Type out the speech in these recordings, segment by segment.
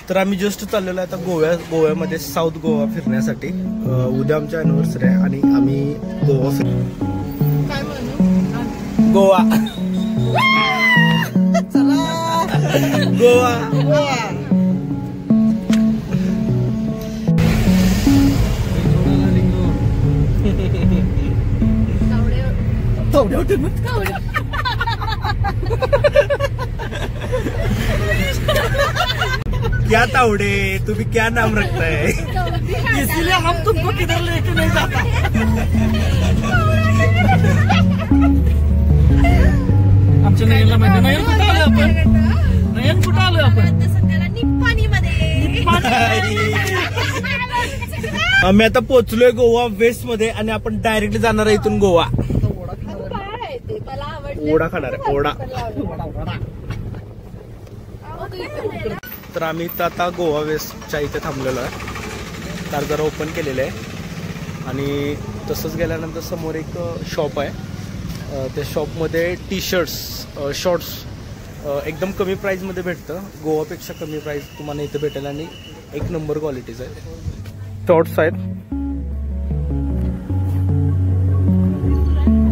तर आम्ही जस्ट चाललेलो आहे आता गोव्यामध्ये साऊथ गोवा फिरण्यासाठी. उद्या आमची अॅनिव्हर्सरी आहे आणि आम्ही गोवा गोवा गोवा क्या तावड़े तुम्हें क्या नाम रखता है इसलिए हम तुमको किधर लेके नहीं जाता. आमच्या नयनला माहिती नयन कुठं आलं आपण नयन कुठं आलं आपण आम्ही आता पोहोचलोय गोवा वेस्ट मध्ये आणि आपण डायरेक्टली जाणार आहे इथून गोवा. ओढा खाणार आहे ओढा. तर आम्ही आता गोवा वेस्टच्या इथे थांबलेलो आहे. कार जरा ओपन केलेलं आहे आणि तसंच गेल्यानंतर समोर एक शॉप आहे. त्या शॉपमध्ये टी शर्ट्स शॉर्ट्स एकदम कमी प्राईजमध्ये भेटतं. गोवापेक्षा कमी प्राईज तुम्हाला इथे भेटेल आणि एक नंबर क्वालिटीज आहे. शॉर्ट्स आहेत,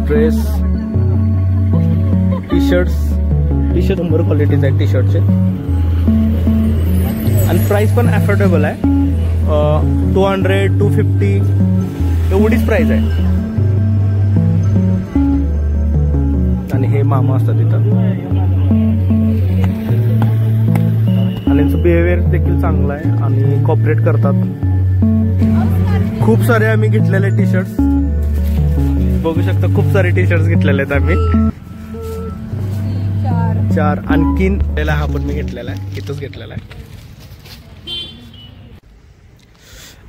dress, T shirt number qualities आहेत टी शर्टचे आणि प्राइस पण अफोर्डेबल आहे. 200 250 एवढीच प्राइस आहे. आणि हे मामा असतात तिथं आणि त्यांचं बिहेवियर देखील चांगलं आहे आणि कॉपरेट करतात. खूप सारे आम्ही घेतलेले टी शर्ट्स बघू शकता. खूप सारे टी शर्ट्स घेतलेले आहेत आम्ही 4 आणखीन हा पण मी घेतलेला आहे इथंच घेतलेला आहे.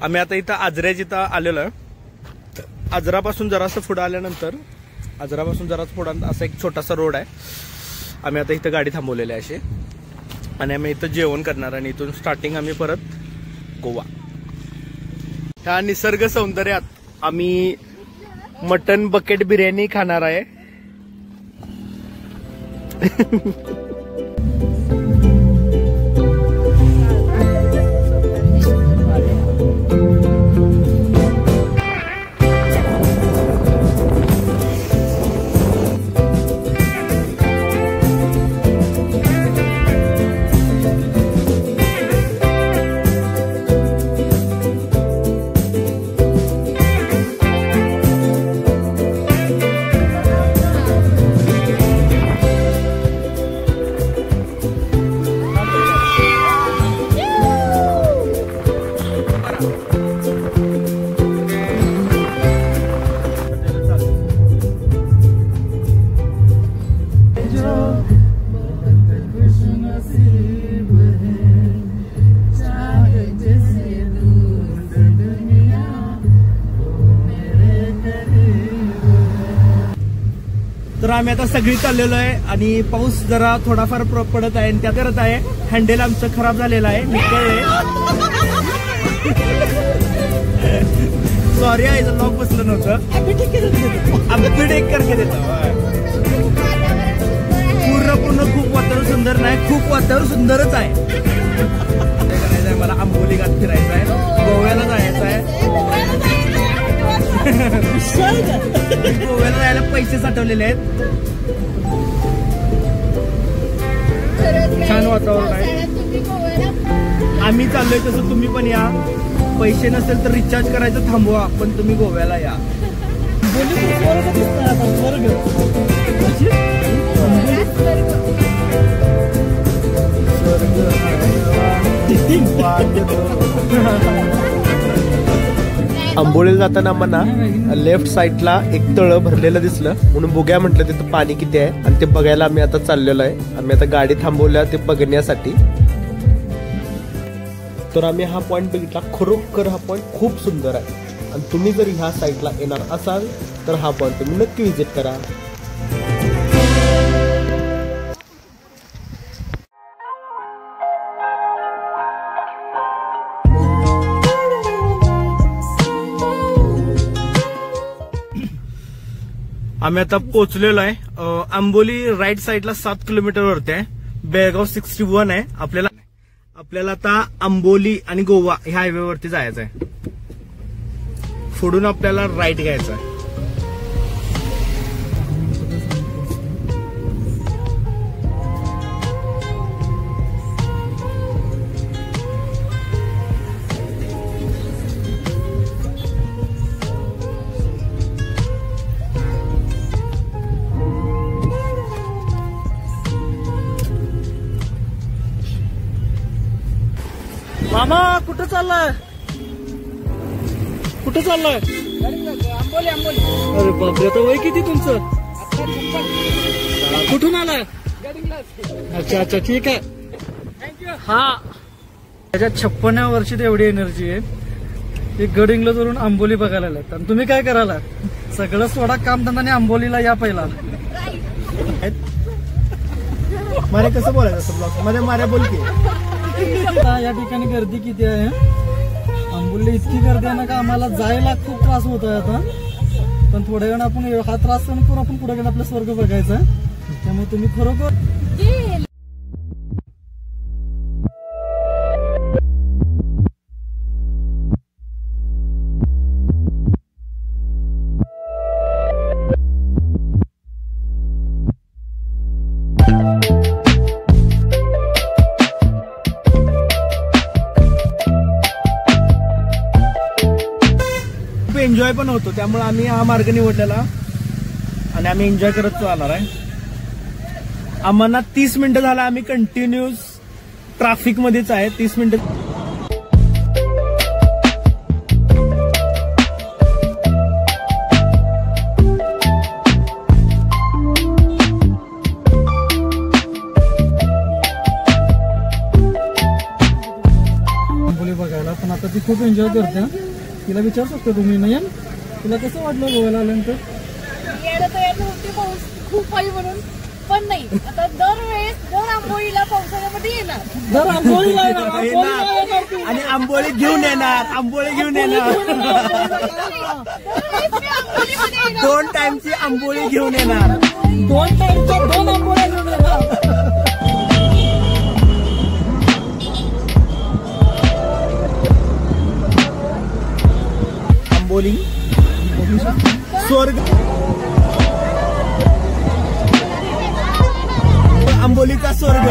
आम्ही आता इथं आजऱ्याच्या इथं आलेलो आहे. आजरापासून जरासं पुढं आल्यानंतर आजरापासून जराच पुढं असा एक छोटासा रोड आहे. आम्ही आता इथं गाडी थांबवलेली आहे अशी आणि आम्ही इथं जेवण करणार आणि इथून स्टार्टिंग आम्ही परत गोवा. ह्या निसर्ग सौंदर्यात आम्ही मटन बकेट बिर्याणी खाणार आहे. तर आम्ही आता सगळी चाललेलो आहे आणि पाऊस जरा थोडाफार पडत आहे आणि त्या करत आहे. हँडल आमचं खराब झालेलं आहे निघतंय. सॉरी आहे लॉक बसलं नव्हतं. अपडेट करके देतो. पूर्ण खूप वातावरण सुंदर नाही खूप वातावरण सुंदरच आहे. करायचं आहे मला आंबोली घाट फिरायचं आहे. गोव्याला जायचं आहे. गोव्याला जायला पैसे साठवलेले आहेत. छान वातावरण आहे. आम्ही चाललोय तसं तुम्ही पण या. पैसे नसेल तर रिचार्ज करायचं थांबवा पण तुम्ही गोव्याला या. आंबोलीला जाताना आम्हाला लेफ्ट साईडला एक तळ भरलेलं दिसलं म्हणून बघूया म्हटलं तिथं पाणी किती आहे आणि ते बघायला आम्ही आता चाललेलो आहे. आम्ही आता गाडी थांबवल्या ते बघण्यासाठी. तर आम्ही हा पॉइंट बघितला. खरोखर हा पॉइंट खूप सुंदर आहे आणि तुम्ही जर ह्या साईडला येणार असाल तर हा पॉइंट तुम्ही नक्की विजिट करा. आम्ही आता पोहोचलेलो आहे. आंबोली राईट साईडला 7 किलोमीटर वरती आहे. बेळगाव 61 आहे. आपल्याला आपल्याला आता आंबोली आणि गोवा ह्या हायवेवरती जायचं आहे. पुढून आपल्याला राईट घ्यायचा आहे. मामा कुठं चाललाय? कुठं चाललाय? आंबोली आंबोली. अरे बापरे, आता वय किती तुमचं? कुठून आलाय? अच्छा अच्छा, ठीक आहे. हा, त्याच्या 56व्या वर्षी एवढी एनर्जी आहे की गडिंगला धरून आंबोली बघायला आलात. आणि तुम्ही काय करायला? सगळं सोडा कामधंदाने आंबोलीला या पहिला. मारे कसं बोलायचं असं ब्लॉग मध्ये? मारे बोल की. या ठिकाणी गर्दी किती आहे? आंबोली इतकी गर्दी आहे ना का आम्हाला जायला खूप त्रास होतोय आता. पण थोड्या वेळ आपण हा त्रास सहन करून आपण पुढे गेला आपला स्वर्ग बघायचा. त्यामुळे तुम्ही खरोखर एन्जॉय पण होतो. त्यामुळे आम्ही हा मार्ग निवडलेला आणि आम्ही एन्जॉय करत चालणार आहे. आम्हाला 30 मिनिटं झाला आम्ही कंटिन्यूस ट्रॅफिक मध्येच आहे. 30 मिनिटं. आंबोली बघायला. पण आता ती खूप एन्जॉय करते. तिला विचारू शकता तुम्ही नयन, तुला कसं वाटलं गोव्याला आल्यानंतर? यायला तयार नव्हते, पाऊस खूप आहे म्हणून. पण नाही, आता दरवेळेस दर आंबोलीला पावसाळ्यामध्ये येणार. दर आंबोलीला येणार आणि आंबोली घेऊन येणार. आंबोली घेऊन येणार. दरवेळेस मी आंबोलीमध्ये येणार. 2 टाइमची आंबोली घेऊन येणार. 2 टाइमच्या 2 आंबोल्या घेऊन येणार. आंबोली स्वर्ग. आंबोलीचा स्वर्ग.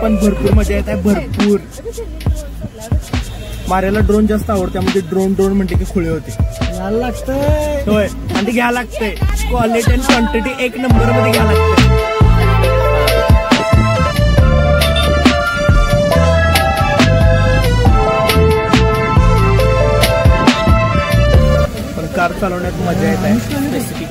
पण भरपूर मजा येत आहे. भरपूर मारायला ड्रोन जास्त आवडते. म्हणजे ड्रोन म्हणते की खुळे होते. यायला लागतंय. होय, आणि ते घ्यायला लागतंय. क्वालिटी आणि क्वांटिटी 1 नंबर मध्ये घ्यायला लागतंय. पण कार चालवण्यात मजा येत आहे. स्पेसिफिक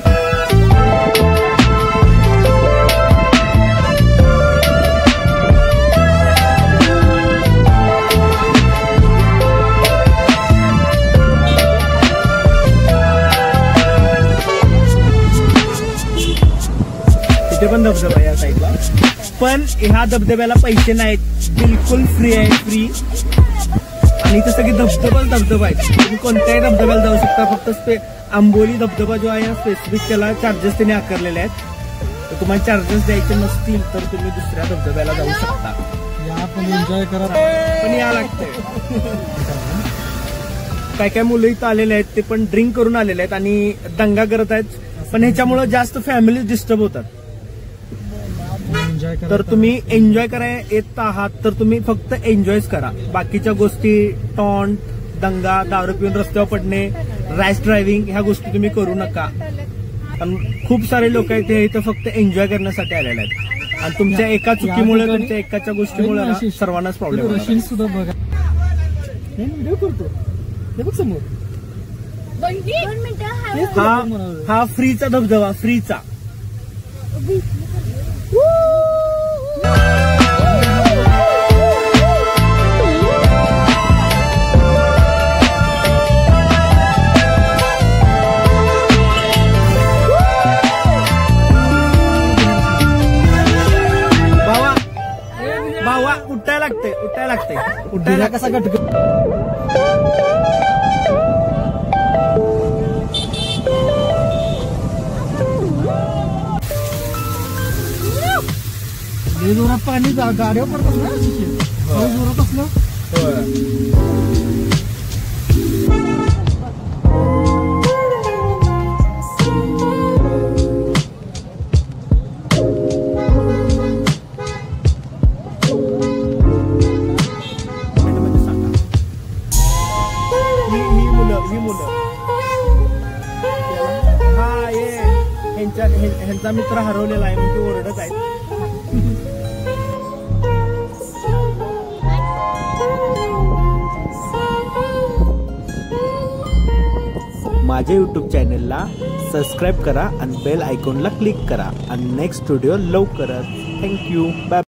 पण धबधबा या साईडला. पण ह्या धबधब्याला पैसे नाहीत, बिलकुल फ्री आहे. फ्री. आणि इथे सगळे धबधबा आहेत. तुम्ही कोणत्याही धबधब्याला जाऊ शकता. फक्त आंबोली धबधबा जो आहे स्पेसिफिक त्याला चार्जेस त्यांनी आकारलेले आहेत. तर तुम्हाला चार्जेस द्यायचे नसतील तर तुम्ही दुसऱ्या धबधब्याला जाऊ शकता. या पण एन्जॉय करा. पण या लागतंय. काय काय मुलं इथं आलेले आहेत ते पण ड्रिंक करून आलेले आहेत आणि दंगा करत आहेत. पण ह्याच्यामुळे जास्त फॅमिली डिस्टर्ब होतात. तर तुम्ही एन्जॉय करायला येत आहात तर तुम्ही फक्त एन्जॉयच करा. बाकीच्या गोष्टी टॉन्ट, दंगा, दारू पिऊन रस्त्यावर पडणे, रॅश ड्रायव्हिंग ह्या गोष्टी तुम्ही करू नका. खूप सारे लोक इथे फक्त एन्जॉय करण्यासाठी आलेले आहेत. आणि तुमच्या एका चुकीमुळे, तुमच्या एकाच्या गोष्टीमुळे सर्वांनाच प्रॉब्लेम. रशियन सुद्धा बघा. व्हिडिओ करतो हे बघ समोर. हा फ्रीचा धबधबा. फ्रीचा. भावा उठायला लागते उठायला कसा गटक जोरात पाणी गाड्या पडतात ना जोरात असलं ह्यांचा मित्र हरवलेला आहे म्हणून ते ओरडत आहेत. माझ्या यूट्यूब चॅनलला सबस्क्राईब करा आणि बेल आयकॉनला क्लिक करा आणि नेक्स्ट व्हिडिओ लवकरच. थँक्यू. बाय.